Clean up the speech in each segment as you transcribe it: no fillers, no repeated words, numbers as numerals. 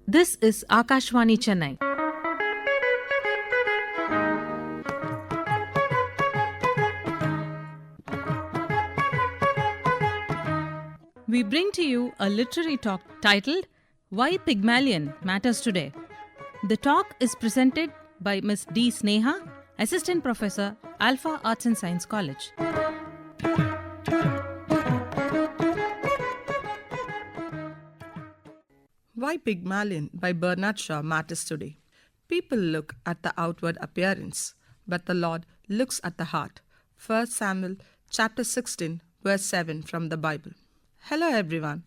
This is Akashvani Chennai. We bring to you a literary talk titled Why Pygmalion Matters Today. The talk is presented by Ms. D.Sneka, Assistant Professor, Alpha Arts and Science College. Why Pygmalion by Bernard Shaw matters today. People look at the outward appearance, but the Lord looks at the heart. 1 Samuel chapter 16, verse 7 from the Bible. Hello everyone.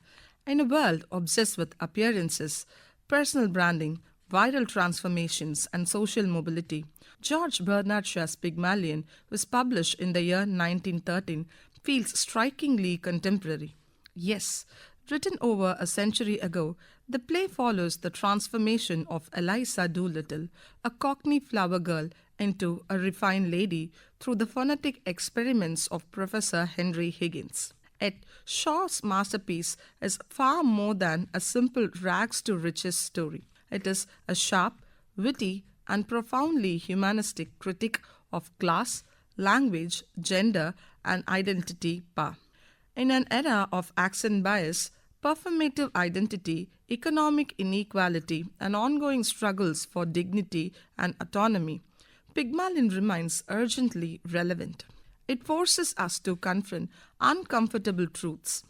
In a world obsessed with appearances, personal branding, viral transformations, and social mobility, George Bernard Shaw's Pygmalion was published in the year 1913 feels strikingly contemporary. Yes, written over a century ago, the play follows the transformation of Eliza Doolittle, a Cockney flower girl, into a refined lady through the phonetic experiments of Professor Henry Higgins. Yet, Shaw's masterpiece is far more than a simple rags to riches story. It is a sharp, witty, and profoundly humanistic critique of class, language, gender, and identity power. In an era of accent bias, performative identity, economic inequality, and ongoing struggles for dignity and autonomy, Pygmalion remains urgently relevant. It forces us to confront uncomfortable truths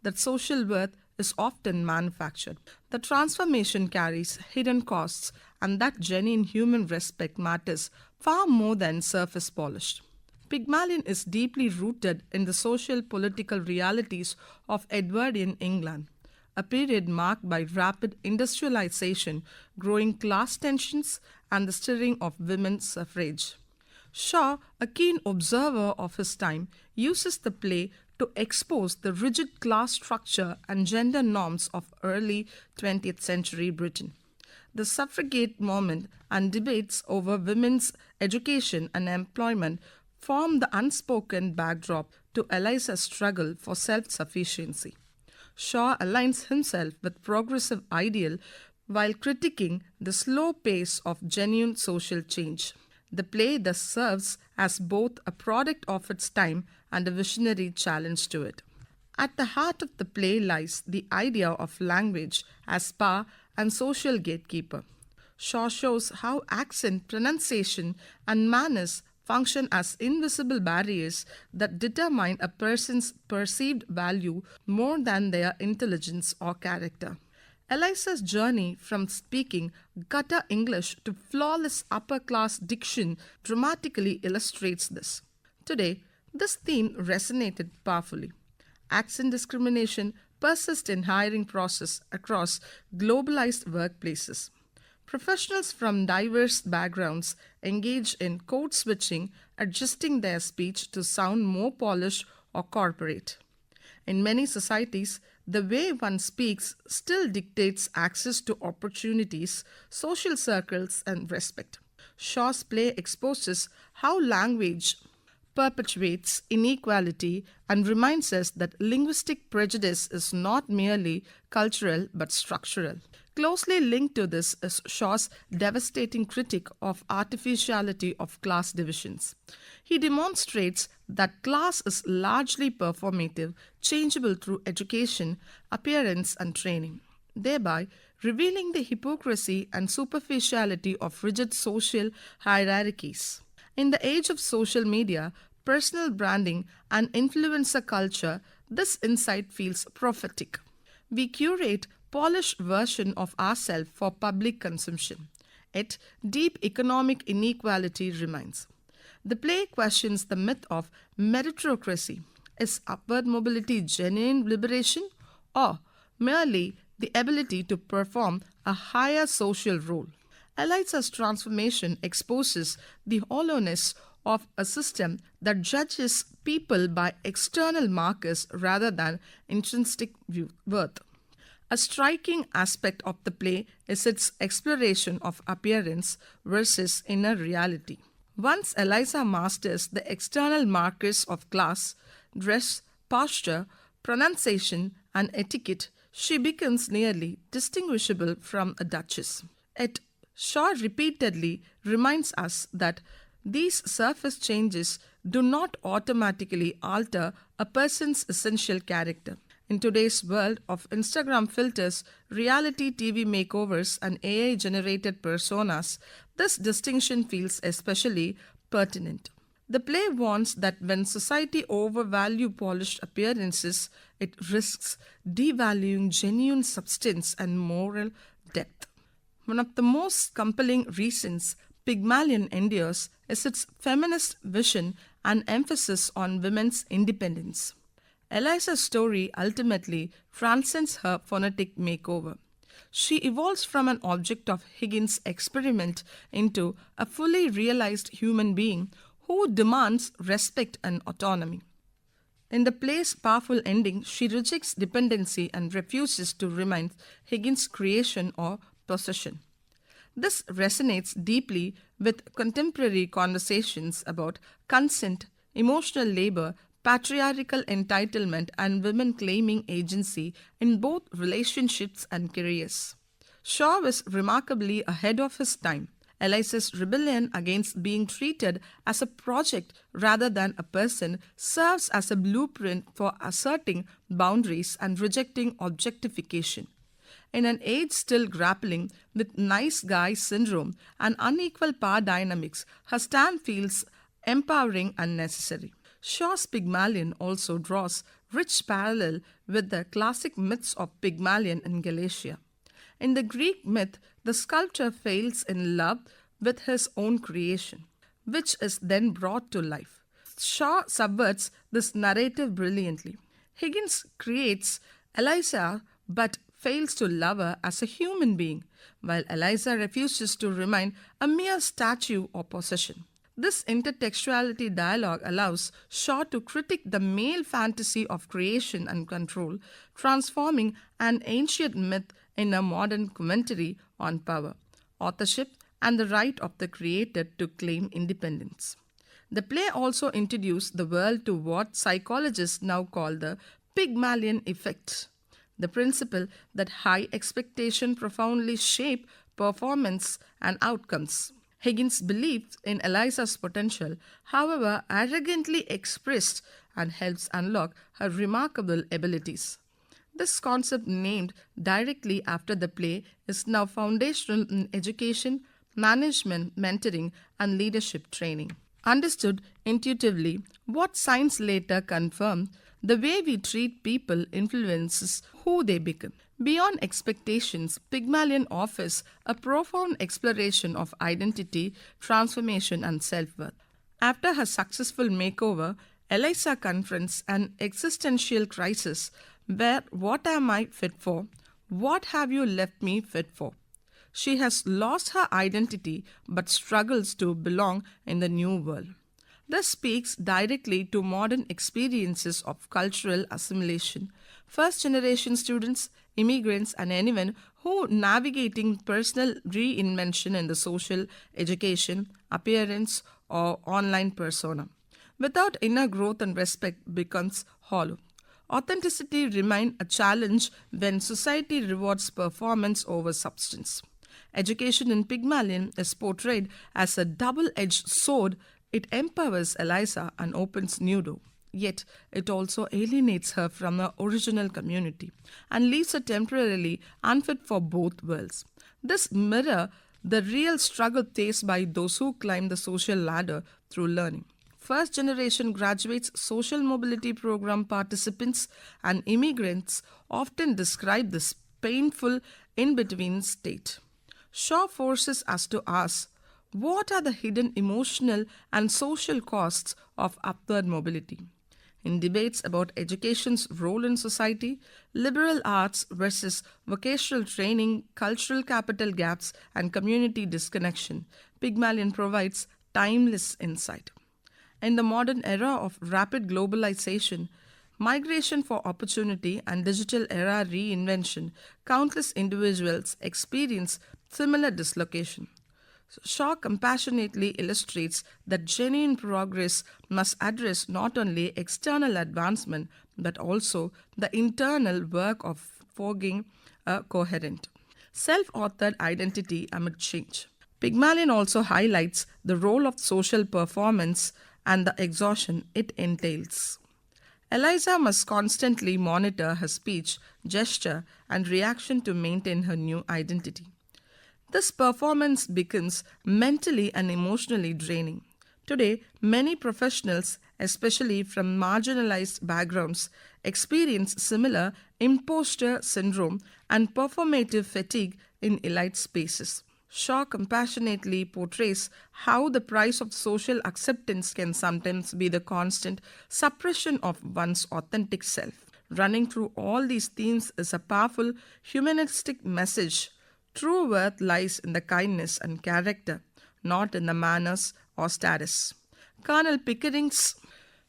that social worth is often manufactured, that transformation carries hidden costs, and that genuine human respect matters far more than surface polish. Pygmalion is deeply rooted in the social political realities of Edwardian England, a period marked by rapid industrialization, growing class tensions, and the stirring of women's suffrage. Shaw, a keen observer of his time, uses the play to expose the rigid class structure and gender norms of early 20th century Britain. The suffragette movement and debates over women's education and employment form the unspoken backdrop to Eliza's struggle for self-sufficiency. Shaw aligns himself with progressive ideal while critiquing the slow pace of genuine social change. The play thus serves as both a product of its time and a visionary challenge to it. At the heart of the play lies the idea of language as power and social gatekeeper. Shaw shows how accent, pronunciation, and manners function as invisible barriers that determine a person's perceived value more than their intelligence or character. Eliza's journey from speaking gutter English to flawless upper-class diction dramatically illustrates this. Today, this theme resonated powerfully. Accent discrimination persists in hiring process across globalized workplaces. Professionals from diverse backgrounds engage in code switching, adjusting their speech to sound more polished or corporate. In many societies, the way one speaks still dictates access to opportunities, social circles, and respect. Shaw's play exposes how language perpetuates inequality and reminds us that linguistic prejudice is not merely cultural but structural. Closely linked to this is Shaw's devastating critique of artificiality of class divisions. He demonstrates that class is largely performative, changeable through education, appearance, and training, thereby revealing the hypocrisy and superficiality of rigid social hierarchies. In the age of social media, personal branding, and influencer culture, this insight feels prophetic. We curate polished version of ourselves for public consumption. Yet, deep economic inequality remains. The play questions the myth of meritocracy. Is upward mobility genuine liberation or merely the ability to perform a higher social role? Eliza's transformation exposes the hollowness of a system that judges people by external markers rather than intrinsic worth. A striking aspect of the play is its exploration of appearance versus inner reality. Once Eliza masters the external markers of class, dress, posture, pronunciation, and etiquette, She becomes nearly distinguishable from a duchess. Yet, Shaw repeatedly reminds us that these surface changes do not automatically alter a person's essential character. In today's world of Instagram filters, reality TV makeovers, and AI generated personas, this distinction feels especially pertinent. The play warns that when society overvalues polished appearances, it risks devaluing genuine substance and moral depth. One of the most compelling reasons Pygmalion endures is its feminist vision and emphasis on women's independence. Eliza's story ultimately transcends her phonetic makeover. She evolves from an object of Higgins' experiment into a fully realized human being who demands respect and autonomy. In the play's powerful ending, she rejects dependency and refuses to remain Higgins' creation or possession. This resonates deeply with contemporary conversations about consent, emotional labor, patriarchal entitlement, and women claiming agency in both relationships and careers. Shaw was remarkably ahead of his time. Eliza's rebellion against being treated as a project rather than a person serves as a blueprint for asserting boundaries and rejecting objectification. In an age still grappling with nice guy syndrome and unequal power dynamics, her stand feels empowering and necessary. Shaw's Pygmalion also draws rich parallel with the classic myths of Pygmalion in Galatia. In the Greek myth, the sculptor fails in love with his own creation, which is then brought to life. Shaw subverts this narrative brilliantly. Higgins creates Eliza but fails to love her as a human being, while Eliza refuses to remain a mere statue or possession. This intertextuality dialogue allows Shaw to critique the male fantasy of creation and control, transforming an ancient myth in a modern commentary on power, authorship, and the right of the created to claim independence. The play also introduced the world to what psychologists now call the Pygmalion effect, the principle that high expectation profoundly shape performance and outcomes. Higgins believed in Eliza's potential, however arrogantly expressed, and helps unlock her remarkable abilities. This concept, named directly after the play, is now foundational in education, management, mentoring, and leadership training. Understood intuitively, what science later confirmed, the way we treat people influences who they become. Beyond expectations, Pygmalion offers a profound exploration of identity, transformation, and self-worth. After her successful makeover, Eliza confronts an existential crisis where what am I fit for? What have you left me fit for? She has lost her identity but struggles to belong in the new world. This speaks directly to modern experiences of cultural assimilation. First-generation students, immigrants, and anyone who navigating personal reinvention in the social, education, appearance, or online persona. Without inner growth and respect becomes hollow. Authenticity remains a challenge when society rewards performance over substance. Education in Pygmalion is portrayed as a double-edged sword. It empowers Eliza and opens new door. Yet, it also alienates her from her original community and leaves her temporarily unfit for both worlds. This mirrors the real struggle faced by those who climb the social ladder through learning. First generation graduates, social mobility program participants, and immigrants often describe this painful in between state. Shaw forces us to ask, what are the hidden emotional and social costs of upward mobility? In debates about education's role in society, liberal arts versus vocational training, cultural capital gaps, and community disconnection, Pygmalion provides timeless insight. In the modern era of rapid globalization, migration for opportunity, and digital era reinvention, countless individuals experience similar dislocation. Shaw compassionately illustrates that genuine progress must address not only external advancement but also the internal work of forging a coherent, self-authored identity amid change. Pygmalion also highlights the role of social performance and the exhaustion it entails. Eliza must constantly monitor her speech, gesture, and reaction to maintain her new identity. This performance becomes mentally and emotionally draining. Today, many professionals, especially from marginalized backgrounds, experience similar imposter syndrome and performative fatigue in elite spaces. Shaw compassionately portrays how the price of social acceptance can sometimes be the constant suppression of one's authentic self. Running through all these themes is a powerful humanistic message. True worth lies in the kindness and character, not in the manners or status. Colonel Pickering's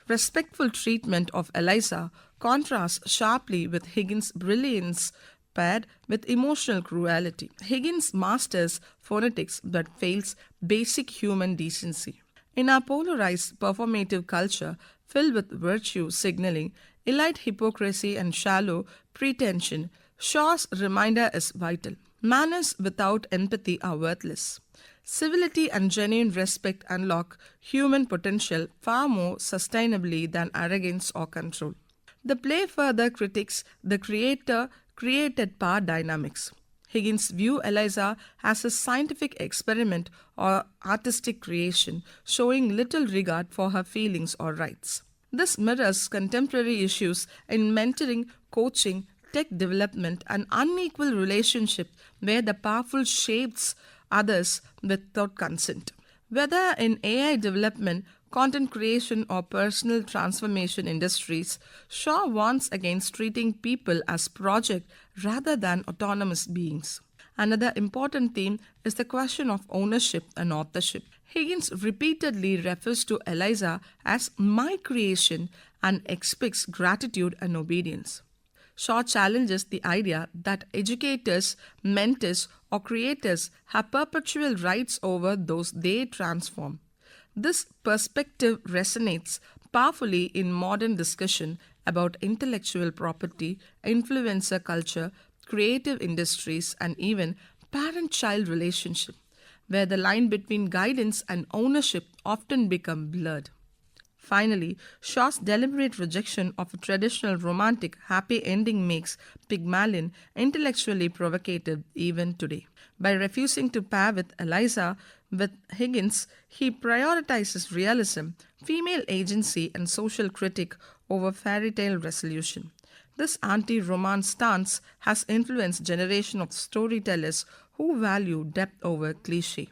respectful treatment of Eliza contrasts sharply with Higgins' brilliance paired with emotional cruelty. Higgins masters phonetics but fails basic human decency. In our polarized performative culture filled with virtue signaling, elite hypocrisy and shallow pretension, Shaw's reminder is vital. Manners without empathy are worthless. Civility and genuine respect unlock human potential far more sustainably than arrogance or control. The play further critiques the created power dynamics. Higgins views Eliza as a scientific experiment or artistic creation, showing little regard for her feelings or rights. This mirrors contemporary issues in mentoring, coaching, tech development, and unequal relationship where the powerful shapes others without consent. Whether in AI development, content creation, or personal transformation industries, Shaw warns against treating people as projects rather than autonomous beings. Another important theme is the question of ownership and authorship. Higgins repeatedly refers to Eliza as my creation and expects gratitude and obedience. Shaw challenges the idea that educators, mentors, or creators have perpetual rights over those they transform. This perspective resonates powerfully in modern discussion about intellectual property, influencer culture, creative industries, and even parent-child relationship, where the line between guidance and ownership often become blurred. Finally, Shaw's deliberate rejection of a traditional romantic happy ending makes Pygmalion intellectually provocative even today. By refusing to pair with Eliza with Higgins, he prioritizes realism, female agency, and social critique over fairy tale resolution. This anti-romance stance has influenced generation of storytellers who value depth over cliché.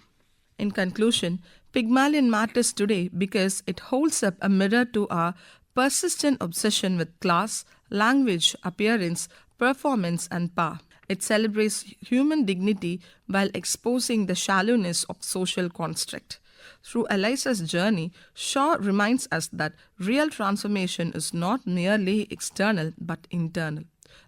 In conclusion, Pygmalion matters today because it holds up a mirror to our persistent obsession with class, language, appearance, performance, and power. It celebrates human dignity while exposing the shallowness of social construct. Through Eliza's journey, Shaw reminds us that real transformation is not merely external but internal,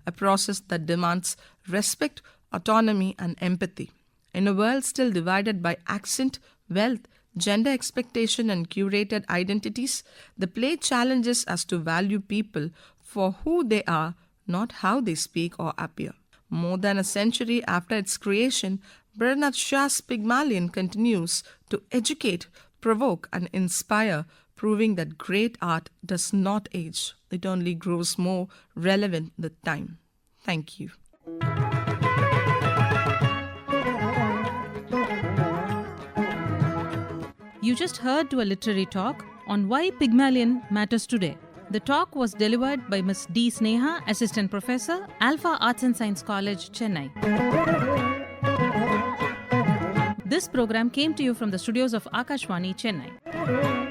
a process that demands respect, autonomy, and empathy. In a world still divided by accent, wealth, gender expectation, and curated identities, the play challenges us to value people for who they are, not how they speak or appear. More than a century after its creation, Bernard Shaw's Pygmalion continues to educate, provoke, and inspire, proving that great art does not age. It only grows more relevant with time. Thank you. You just heard to a literary talk on why Pygmalion matters today. The talk was delivered by Ms. D.Sneka, Assistant Professor, Alpha Arts and Science College, Chennai. This program came to you from the studios of Akashvani, Chennai.